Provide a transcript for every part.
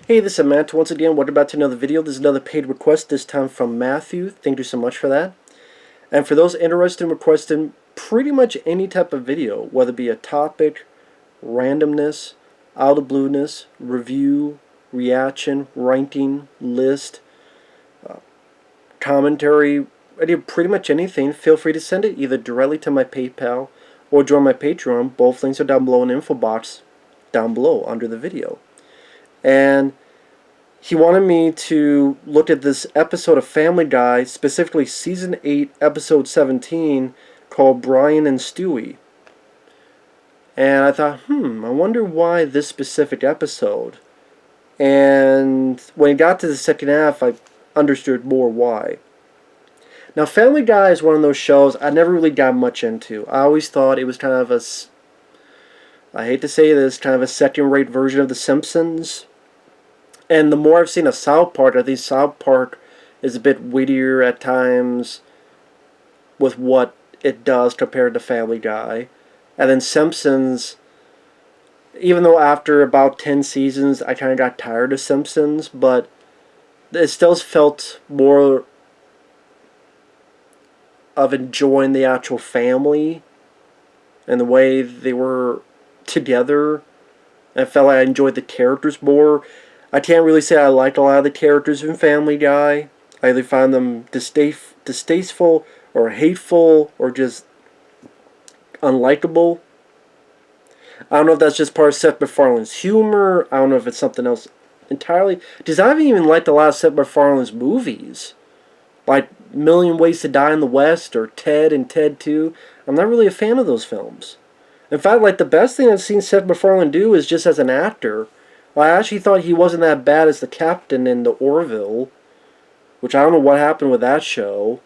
Hey, this is Matt. Once again, welcome back to another video. This is another paid request, this time from Matthew. Thank you so much for that. And for those interested in requesting pretty much any type of video, whether it be a topic, randomness, out of blueness, review, reaction, ranking, list, commentary, pretty much anything, feel free to send it either directly to my PayPal or join my Patreon. Both links are down below in the info box down below under the video. And he wanted me to look at this episode of Family Guy, specifically Season 8, Episode 17, called Brian and Stewie. And I thought, I wonder why this specific episode. And when it got to the second half, I understood more why. Now, Family Guy is one of those shows I never really got much into. I always thought it was kind of I hate to say this, kind of a second-rate version of The Simpsons. And the more I've seen of South Park, I think South Park is a bit wittier at times with what it does compared to Family Guy. And then Simpsons, even though after about 10 seasons I kind of got tired of Simpsons, but it still felt more of enjoying the actual family and the way they were together. I felt like I enjoyed the characters more. I can't really say I liked a lot of the characters in Family Guy. I either find them distasteful or hateful or just unlikable. I don't know if that's just part of Seth MacFarlane's humor. I don't know if it's something else entirely. Because I haven't even liked a lot of Seth MacFarlane's movies. Like Million Ways to Die in the West or Ted and Ted 2. I'm not really a fan of those films. In fact, like the best thing I've seen Seth MacFarlane do is just as an actor. I actually thought he wasn't that bad as the captain in the Orville, which I don't know what happened with that show.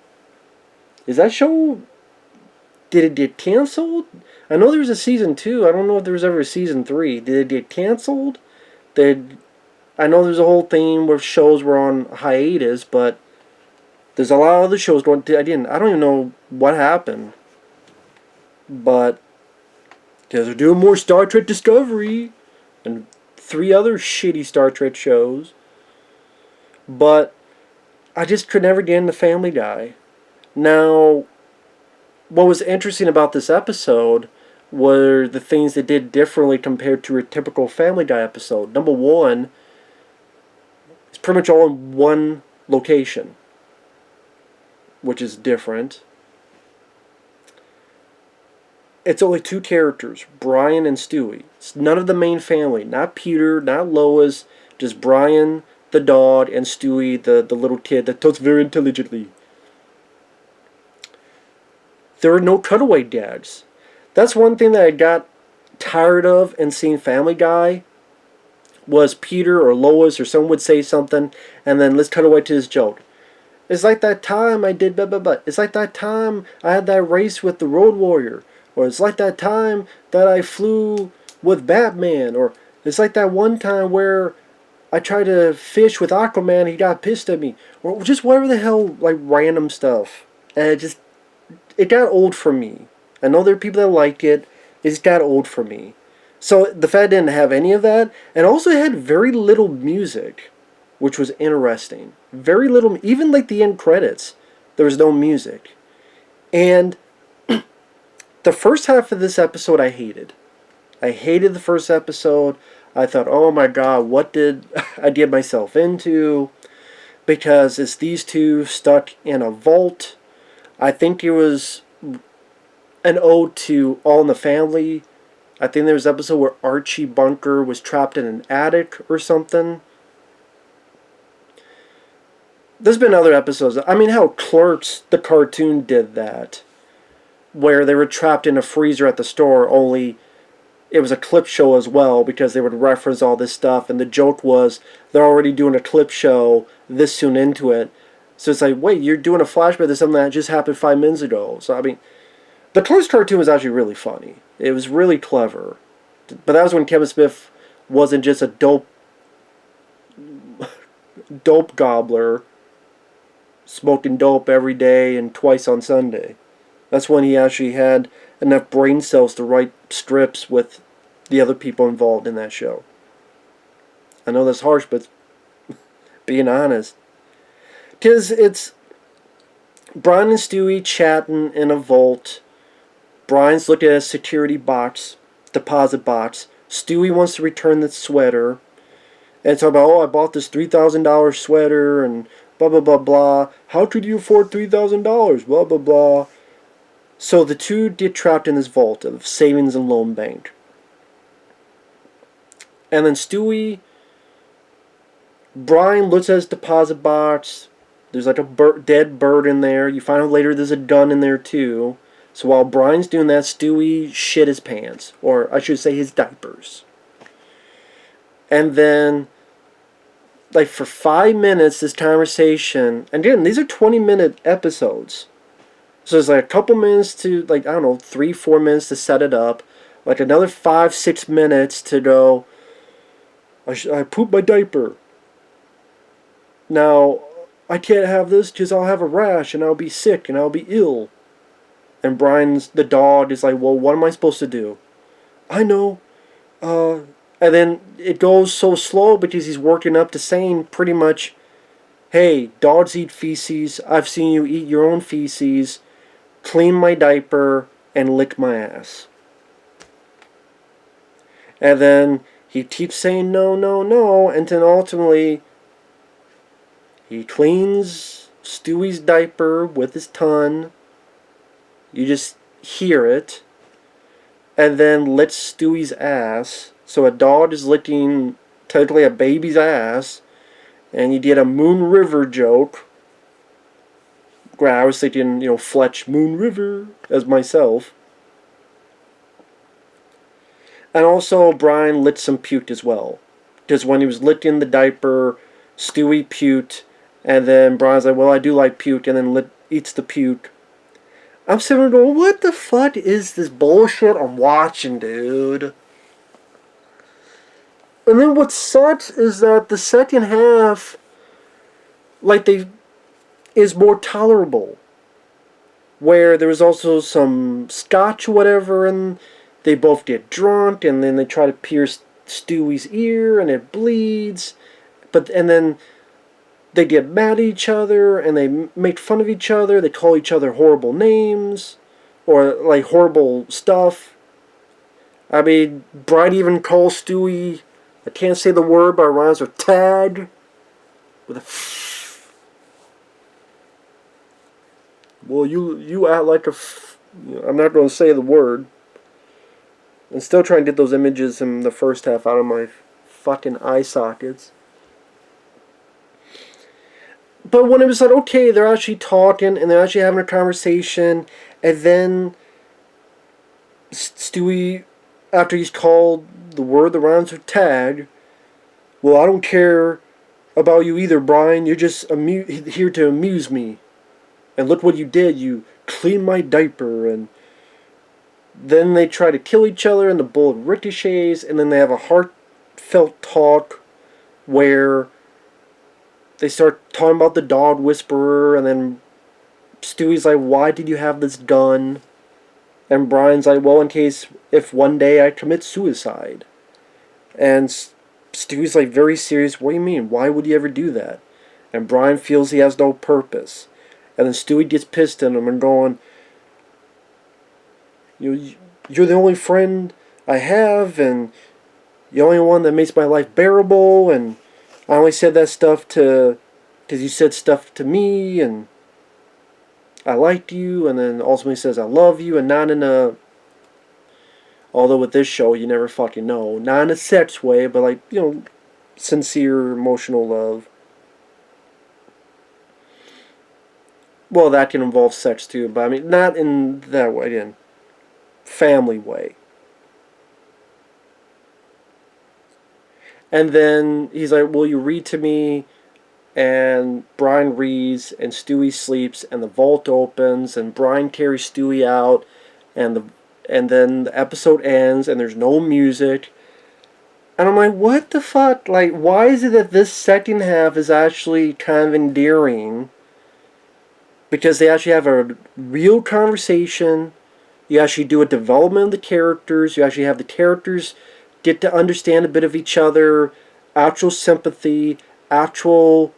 Is that show... Did it get canceled? I know there was a season 2. I don't know if there was ever a season 3. Did it get canceled? I know there's a whole thing where shows were on hiatus, but there's a lot of other shows going... I don't even know what happened. But because they're doing more Star Trek Discovery and 3 other shitty Star Trek shows. But I just could never get into Family Guy. Now, what was interesting about this episode were the things they did differently compared to a typical Family Guy episode. Number one, it's pretty much all in one location, which is different. It's only 2 characters, Brian and Stewie. It's none of the main family. Not Peter, not Lois. Just Brian, the dog, and Stewie, the little kid that talks very intelligently. There are no cutaway gags. That's one thing that I got tired of in seeing Family Guy. Was Peter or Lois or someone would say something, and then let's cut away to this joke. It's like that time I did blah blah blah. It's like that time I had that race with the Road Warrior. Or it's like that time that I flew with Batman. Or it's like that one time where I tried to fish with Aquaman, he got pissed at me. Or just whatever the hell, like random stuff. And it got old for me. I know there are people that like it. It just got old for me. So the fact it didn't have any of that. And also it had very little music, which was interesting. Very little, even like the end credits, there was no music. And the first half of this episode I hated. I hated the first episode. I thought, oh my god, what did I get myself into? Because it's these two stuck in a vault. I think it was an ode to All in the Family. I think there was an episode where Archie Bunker was trapped in an attic or something. There's been other episodes. I mean, how Clerks, the cartoon, did that. Where they were trapped in a freezer at the store, only it was a clip show as well, because they would reference all this stuff, and the joke was they're already doing a clip show this soon into it. So it's like, wait, you're doing a flashback to something that just happened 5 minutes ago. So, I mean, the Clerks cartoon was actually really funny. It was really clever. But that was when Kevin Smith wasn't just a dope gobbler, smoking dope every day and twice on Sunday. That's when he actually had enough brain cells to write scripts with the other people involved in that show. I know that's harsh, but being honest. Because it's Brian and Stewie chatting in a vault. Brian's looking at a security box, deposit box. Stewie wants to return the sweater. And it's about, oh, I bought this $3,000 sweater and blah, blah, blah, blah. How could you afford $3,000? Blah, blah, blah. So the two get trapped in this vault of savings and loan bank. And then Brian looks at his deposit box. There's like a dead bird in there. You find out later there's a gun in there too. So while Brian's doing that, Stewie shit his pants. Or I should say his diapers. And then, like for 5 minutes, this conversation, and again, these are 20-minute episodes. So there's like a couple minutes to, like, I don't know, 3-4 minutes to set it up. Like another 5-6 minutes to go, I pooped my diaper. Now, I can't have this because I'll have a rash and I'll be sick and I'll be ill. And Brian's, the dog, is like, well, what am I supposed to do? I know. And then it goes so slow because he's working up to saying pretty much, hey, dogs eat feces. I've seen you eat your own feces. Clean my diaper and lick my ass. And then he keeps saying no, no, no. And then ultimately, he cleans Stewie's diaper with his tongue. You just hear it. And then licks Stewie's ass. So a dog is licking technically a baby's ass. And you get a Moon River joke. Where I was thinking, Fletch Moon River as myself. And also Brian lit some puke as well. Because when he was licking the diaper, Stewie puked. And then Brian's like, well, I do like puke. And then eats the puke. I'm sitting there going, what the fuck is this bullshit I'm watching, dude? And then what sucks is that the second half, is more tolerable. Where there was also some scotch or whatever, and they both get drunk, and then they try to pierce Stewie's ear, and it bleeds. And then they get mad at each other, and they make fun of each other. They call each other horrible names, or like horrible stuff. I mean, Brian even calls Stewie, I can't say the word, but it rhymes with tag, with a well, you act like I'm not going to say the word. I'm still trying to get those images in the first half out of my fucking eye sockets. But when it was like, okay, they're actually talking and they're actually having a conversation, and then Stewie, after he's called the word that rhymes with tag, well, I don't care about you either, Brian. You're just here to amuse me. And look what you did. You cleaned my diaper. And then they try to kill each other and the bullet ricochets. And then they have a heartfelt talk where they start talking about the dog whisperer. And then Stewie's like, why did you have this gun? And Brian's like, well, in case if one day I commit suicide. And Stewie's like, very serious. What do you mean? Why would you ever do that? And Brian feels he has no purpose. And then Stewie gets pissed at him and going, you're the only friend I have, and the only one that makes my life bearable, and I only said that stuff because you said stuff to me, and I liked you, and then ultimately says I love you, and not in a, although with this show you never fucking know, not in a sex way, but like, sincere emotional love. Well, that can involve sex too, but I mean, not in that way, again, family way. And then he's like, will you read to me? And Brian reads, and Stewie sleeps, and the vault opens, and Brian carries Stewie out, and then the episode ends, and there's no music. And I'm like, what the fuck? Like, why is it that this second half is actually kind of endearing? Because they actually have a real conversation. You actually do a development of the characters. You actually have the characters get to understand a bit of each other. actual sympathy, actual,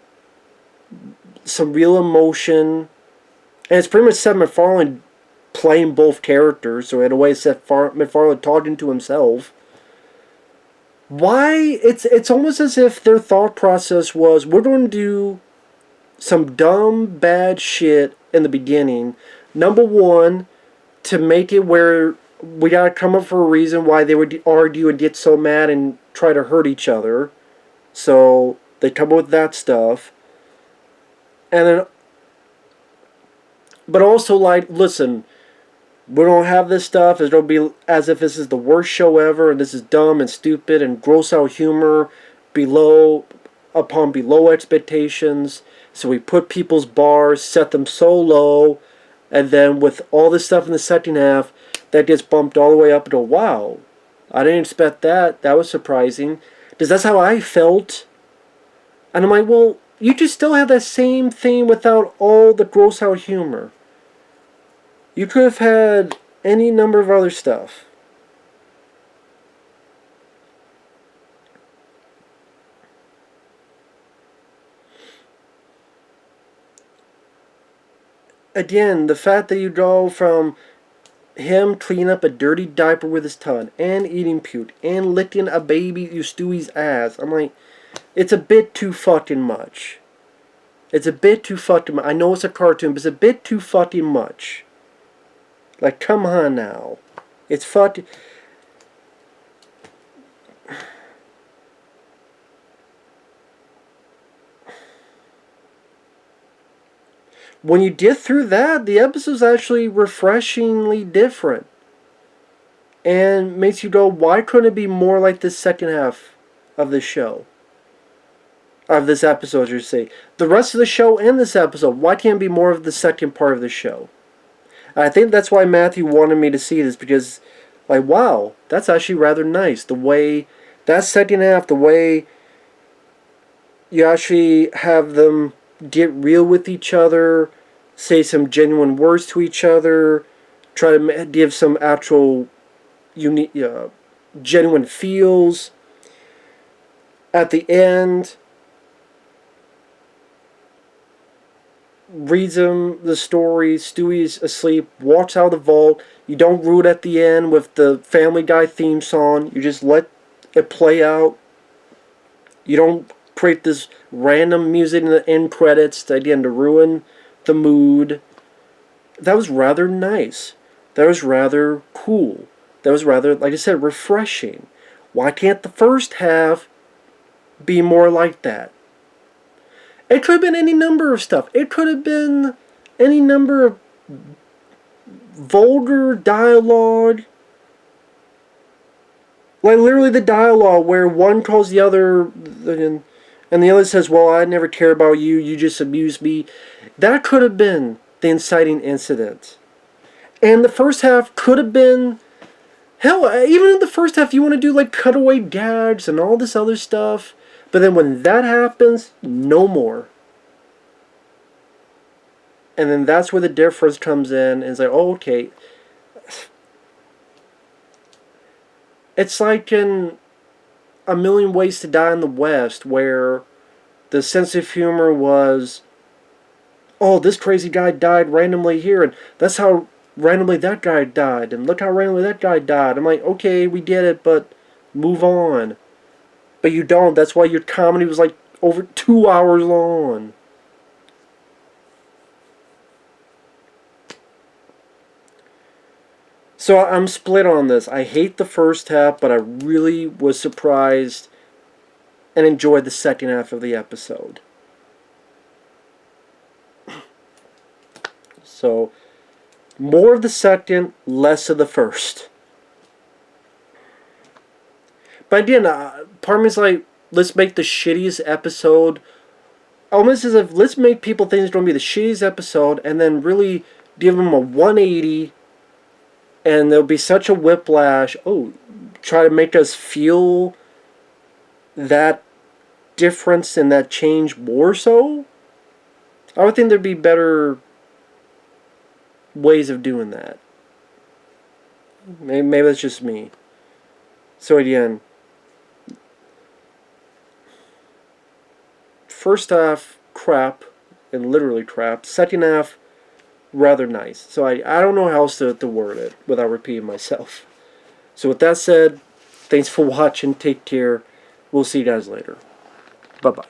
some real emotion. And it's pretty much Seth MacFarlane playing both characters, so in a way Seth MacFarlane talking to himself. Why? It's almost as if their thought process was, we're going to do some dumb, bad shit in the beginning. Number one, to make it where we gotta come up for a reason why they would argue and get so mad and try to hurt each other. So they come up with that stuff. And then, but also, like, listen, we don't have this stuff. It's going to be as if this is the worst show ever, and this is dumb and stupid and gross out humor below expectations. So we put people's bars, set them so low, and then with all this stuff in the second half, that gets bumped all the way up to, wow, I didn't expect that. That was surprising. Because that's how I felt. And I'm like, well, you just still have that same thing without all the gross out humor. You could have had any number of other stuff. Again, the fact that you go from him cleaning up a dirty diaper with his tongue and eating puke and licking a baby, you Stewie's ass. I'm like, it's a bit too fucking much. It's a bit too fucking much. I know it's a cartoon, but it's a bit too fucking much. Like, come on now. It's fucking... When you get through that, the episode's actually refreshingly different. And makes you go, why couldn't it be more like the second half of the show? Of this episode, you say. The rest of the show and this episode, why can't it be more of the second part of the show? And I think that's why Matthew wanted me to see this, because, like, wow, that's actually rather nice. The way, that second half, the way you actually have them get real with each other, say some genuine words to each other, try to give some actual unique, genuine feels. At the end, reads him the story, Stewie's asleep, walks out of the vault. You don't root at the end with the Family Guy theme song. You just let it play out. You don't create this random music in the end credits to, again, to ruin the mood. That was rather nice. That was rather cool. That was rather, like I said, refreshing. Why can't the first half be more like that? It could have been any number of stuff. It could have been any number of vulgar dialogue. Like, literally the dialogue where one calls the other, and the other says, well, I never care about you, you just abuse me. That could have been the inciting incident. And the first half could have been, hell, even in the first half, you want to do, like, cutaway gags and all this other stuff. But then when that happens, no more. And then that's where the difference comes in. And it's like, oh, okay. It's like in A Million Ways to Die in the West, where the sense of humor was, oh, this crazy guy died randomly here, and that's how randomly that guy died, and look how randomly that guy died. I'm like, okay, we get it, but move on. But you don't. That's why your comedy was like over 2 hours long. So I'm split on this. I hate the first half, but I really was surprised and enjoyed the second half of the episode. So, more of the second, less of the first. But again, part of me is like, let's make the shittiest episode. Almost as if, let's make people think it's going to be the shittiest episode, and then really give them a 180, and there'll be such a whiplash. Oh, try to make us feel that difference and that change more so? I would think there'd be better ways of doing that. Maybe that's just me. So again, First half, crap, and literally crap. Second half, rather nice. So I don't know how else to word it without repeating myself. So with that said, thanks for watching. Take care. We'll see you guys later. Bye-bye.